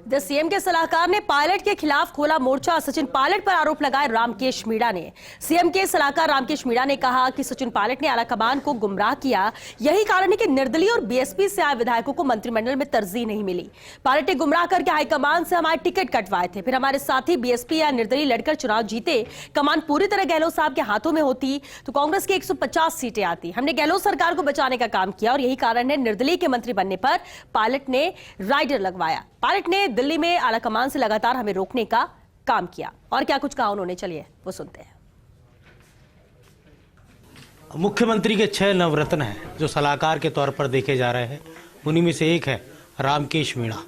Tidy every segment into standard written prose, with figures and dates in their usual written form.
CM के सलाहकार ने पायलट के खिलाफ खोला मोर्चा। सचिन पायलट पर आरोप लगाए रामकेश मीणा ने। सीएम के सलाहकार रामकेश मीणा ने कहा कि सचिन पायलट ने आलाकमान को गुमराह किया। यही कारण है कि निर्दलीय और बीएसपी से आए विधायकों को मंत्रिमंडल में तरजीह नहीं मिली। पायलट ने गुमराह करके हाईकमान से हमारे टिकट कटवाए थे, फिर हमारे साथी बीएसपी या निर्दलीय लड़कर चुनाव जीते। कमान पूरी तरह गहलोत साहब के हाथों में होती तो कांग्रेस की 150 सीटें आती। हमने गहलोत सरकार को बचाने का काम किया और यही कारण है निर्दलीय के मंत्री बनने पर पायलट ने राइडर लगवाया। पायलट ने दिल्ली में आलाकमान से लगातार हमें रोकने का काम किया। और क्या कुछ कहा उन्होंने, चलिए वो सुनते हैं। मुख्यमंत्री के 6 नवरत्न हैं जो सलाहकार के तौर पर देखे जा रहे हैं। उन्हीं में से एक है रामकेश मीणा।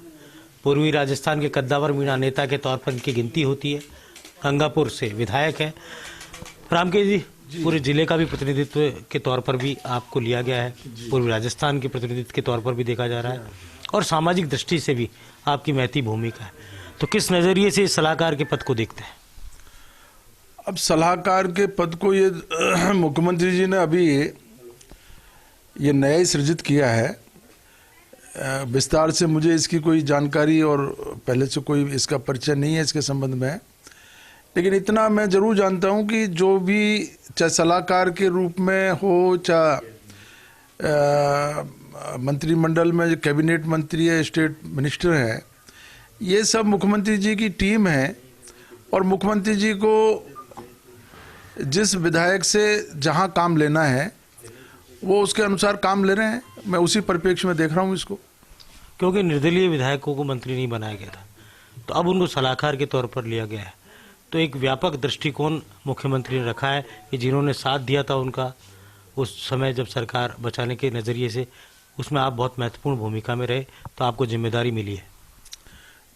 पूर्वी राजस्थान के कद्दावर मीणा नेता के तौर पर इनकी गिनती होती है। गंगापुर से विधायक है। रामकेश जी, पूरे जिले का भी प्रतिनिधित्व के तौर पर भी आपको लिया गया है, पूर्वी राजस्थान के प्रतिनिधित्व के तौर पर भी देखा जा रहा है और सामाजिक दृष्टि से भी आपकी महती भूमिका है। तो किस नजरिए से इस सलाहकार के पद को देखते हैं? अब सलाहकार के पद को ये मुख्यमंत्री जी ने अभी ये नया ही सृजित किया है। विस्तार से मुझे इसकी कोई जानकारी और पहले से कोई इसका परिचय नहीं है इसके संबंध में, लेकिन इतना मैं जरूर जानता हूं कि जो भी चाहे सलाहकार के रूप में हो, चाहे मंत्रिमंडल में जो कैबिनेट मंत्री है, स्टेट मिनिस्टर है, ये सब मुख्यमंत्री जी की टीम है और मुख्यमंत्री जी को जिस विधायक से जहां काम लेना है वो उसके अनुसार काम ले रहे हैं। मैं उसी परिप्रेक्ष्य में देख रहा हूं इसको। क्योंकि निर्दलीय विधायकों को मंत्री नहीं बनाया गया था, तो अब उनको सलाहकार के तौर पर लिया गया है। तो एक व्यापक दृष्टिकोण मुख्यमंत्री ने रखा है कि जिन्होंने साथ दिया था उनका उस समय जब सरकार बचाने के नज़रिए से, उसमें आप बहुत महत्वपूर्ण भूमिका में रहे, तो आपको जिम्मेदारी मिली है।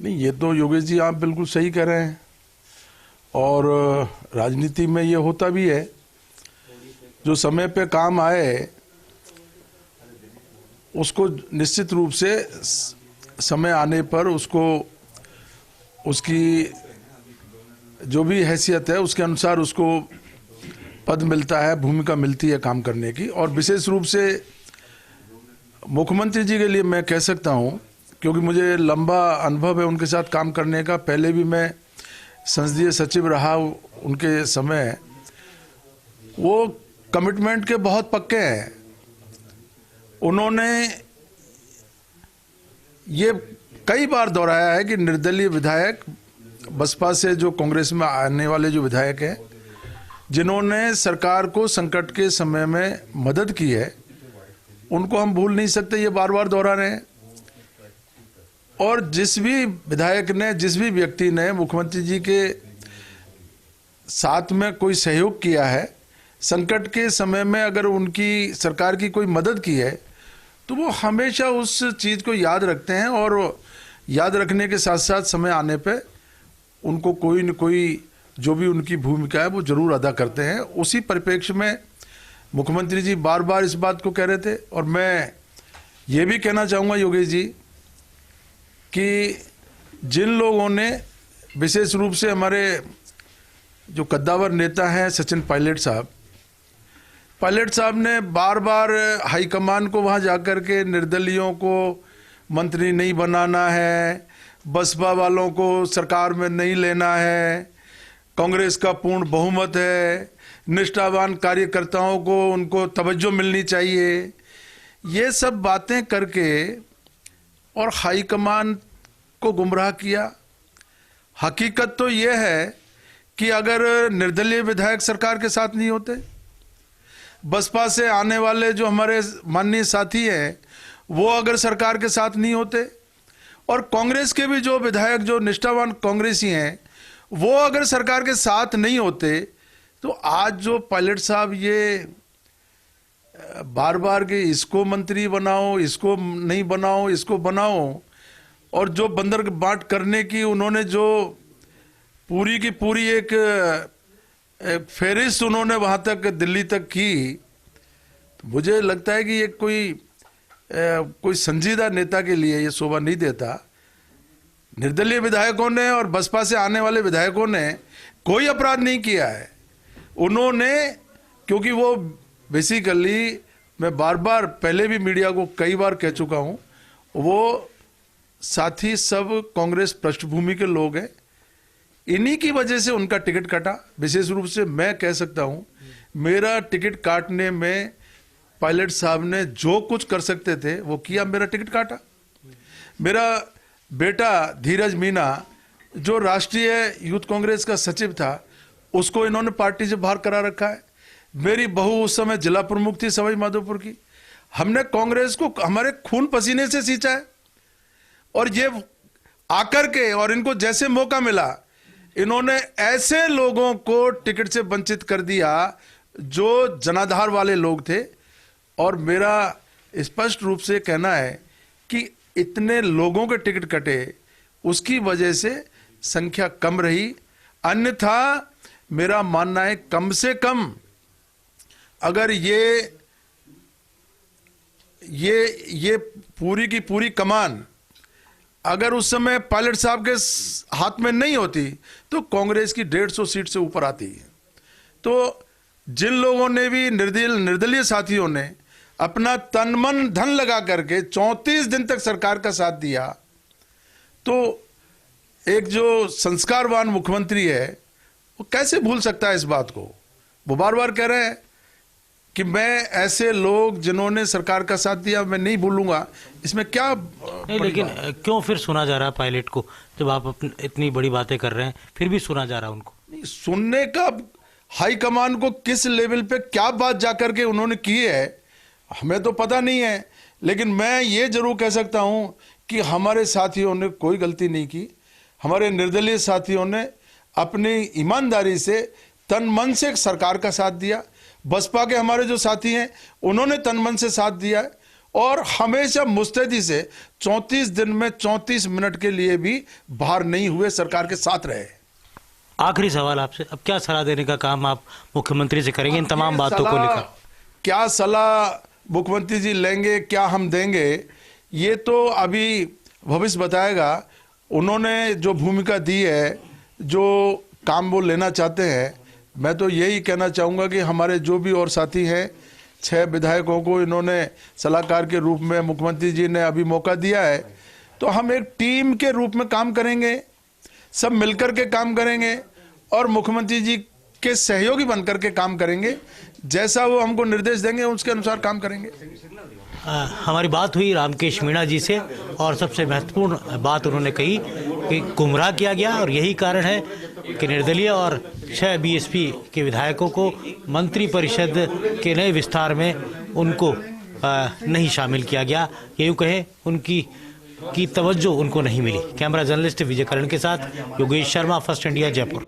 नहीं, ये तो योगेश जी आप बिल्कुल सही कह रहे हैं और राजनीति में ये होता भी है। जो समय पे काम आए उसको निश्चित रूप से समय आने पर उसको उसकी जो भी हैसियत है उसके अनुसार उसको पद मिलता है, भूमिका मिलती है काम करने की। और विशेष रूप से मुख्यमंत्री जी के लिए मैं कह सकता हूं, क्योंकि मुझे लंबा अनुभव है उनके साथ काम करने का। पहले भी मैं संसदीय सचिव रहा उनके समय। वो कमिटमेंट के बहुत पक्के हैं। उन्होंने ये कई बार दोहराया है कि निर्दलीय विधायक, बसपा से जो कांग्रेस में आने वाले जो विधायक हैं, जिन्होंने सरकार को संकट के समय में मदद की है, उनको हम भूल नहीं सकते। ये बार बार दोहरा रहे हैं। और जिस भी विधायक ने, जिस भी व्यक्ति ने मुख्यमंत्री जी के साथ में कोई सहयोग किया है, संकट के समय में अगर उनकी सरकार की कोई मदद की है, तो वो हमेशा उस चीज़ को याद रखते हैं और याद रखने के साथ साथ समय आने पे उनको कोई न कोई जो भी उनकी भूमिका है वो जरूर अदा करते हैं। उसी परिप्रेक्ष्य में मुख्यमंत्री जी बार बार इस बात को कह रहे थे। और मैं ये भी कहना चाहूँगा योगेश जी कि जिन लोगों ने, विशेष रूप से हमारे जो कद्दावर नेता हैं सचिन पायलट साहब ने बार बार हाईकमान को वहाँ जाकर के निर्दलियों को मंत्री नहीं बनाना है, बसपा वालों को सरकार में नहीं लेना है, कांग्रेस का पूर्ण बहुमत है, निष्ठावान कार्यकर्ताओं को उनको तवज्जो मिलनी चाहिए, ये सब बातें करके और हाईकमान को गुमराह किया। हकीकत तो ये है कि अगर निर्दलीय विधायक सरकार के साथ नहीं होते, बसपा से आने वाले जो हमारे माननीय साथी हैं वो अगर सरकार के साथ नहीं होते, और कांग्रेस के भी जो विधायक, जो निष्ठावान कांग्रेसी हैं, वो अगर सरकार के साथ नहीं होते, तो आज जो पायलट साहब ये बार बार के इसको मंत्री बनाओ, इसको नहीं बनाओ, इसको बनाओ, और जो बंदर बांट करने की उन्होंने जो पूरी की पूरी एक फेरिस्त उन्होंने वहाँ तक दिल्ली तक की, तो मुझे लगता है कि ये कोई संजीदा नेता के लिए ये शोभा नहीं देता। निर्दलीय विधायकों ने और बसपा से आने वाले विधायकों ने कोई अपराध नहीं किया है। उन्होंने, क्योंकि वो बेसिकली, मैं बार बार पहले भी मीडिया को कई बार कह चुका हूं, वो साथी सब कांग्रेस पृष्ठभूमि के लोग हैं, इन्हीं की वजह से उनका टिकट कटा। विशेष रूप से मैं कह सकता हूं, मेरा टिकट काटने में पायलट साहब ने जो कुछ कर सकते थे वो किया, मेरा टिकट काटा। मेरा बेटा धीरज मीना जो राष्ट्रीय यूथ कांग्रेस का सचिव था, उसको इन्होंने पार्टी से बाहर करा रखा है। मेरी बहू उस समय जिला प्रमुख थी सवाई माधोपुर की। हमने कांग्रेस को हमारे खून पसीने से सींचा है, और ये आकर के और इनको जैसे मौका मिला, इन्होंने ऐसे लोगों को टिकट से वंचित कर दिया जो जनाधार वाले लोग थे। और मेरा स्पष्ट रूप से कहना है कि इतने लोगों के टिकट कटे, उसकी वजह से संख्या कम रही। अन्यथा मेरा मानना है कम से कम अगर ये पूरी की पूरी कमान अगर उस समय पायलट साहब के हाथ में नहीं होती तो कांग्रेस की 150 सीट से ऊपर आती है। तो जिन लोगों ने भी निर्दलीय साथियों ने अपना तन मन धन लगा करके 34 दिन तक सरकार का साथ दिया, तो एक जो संस्कारवान मुख्यमंत्री है वो कैसे भूल सकता है इस बात को। वो बार बार कह रहे हैं कि मैं ऐसे लोग जिन्होंने सरकार का साथ दिया मैं नहीं भूलूंगा। इसमें क्या नहीं, लेकिन क्यों फिर सुना जा रहा है पायलट को? जब आप इतनी बड़ी बातें कर रहे हैं फिर भी सुना जा रहा है उनको। नहीं, सुनने का हाईकमान को किस लेवल पे क्या बात जाकर के उन्होंने की है हमें तो पता नहीं है, लेकिन मैं ये जरूर कह सकता हूं कि हमारे साथियों ने कोई गलती नहीं की। हमारे निर्दलीय साथियों ने अपनी ईमानदारी से तन मन से सरकार का साथ दिया। बसपा के हमारे जो साथी हैं उन्होंने तन मन से साथ दिया है, और हमेशा मुस्तैदी से 34 दिन में 34 मिनट के लिए भी बाहर नहीं हुए, सरकार के साथ रहे। आखिरी सवाल आपसे, अब क्या सलाह देने का काम आप मुख्यमंत्री से करेंगे इन तमाम बातों को लेकर? क्या सलाह मुख्यमंत्री जी लेंगे, क्या हम देंगे, ये तो अभी भविष्य बताएगा। उन्होंने जो भूमिका दी है, जो काम वो लेना चाहते हैं, मैं तो यही कहना चाहूँगा कि हमारे जो भी और साथी हैं, 6 विधायकों को इन्होंने सलाहकार के रूप में मुख्यमंत्री जी ने अभी मौका दिया है, तो हम एक टीम के रूप में काम करेंगे, सब मिलकर के काम करेंगे और मुख्यमंत्री जी के सहयोगी बनकर के काम करेंगे। जैसा वो हमको निर्देश देंगे उसके अनुसार काम करेंगे। हमारी बात हुई रामकेश मीणा जी से, और सबसे महत्वपूर्ण बात उन्होंने कही कि गुमराह किया गया, और यही कारण है कि निर्दलीय और 6 बीएसपी के विधायकों को मंत्रिपरिषद के नए विस्तार में उनको नहीं शामिल किया गया। यूँ कहें उनकी तवज्जो उनको नहीं मिली। कैमरा जर्नलिस्ट विजय करण के साथ योगेश शर्मा, फर्स्ट इंडिया, जयपुर।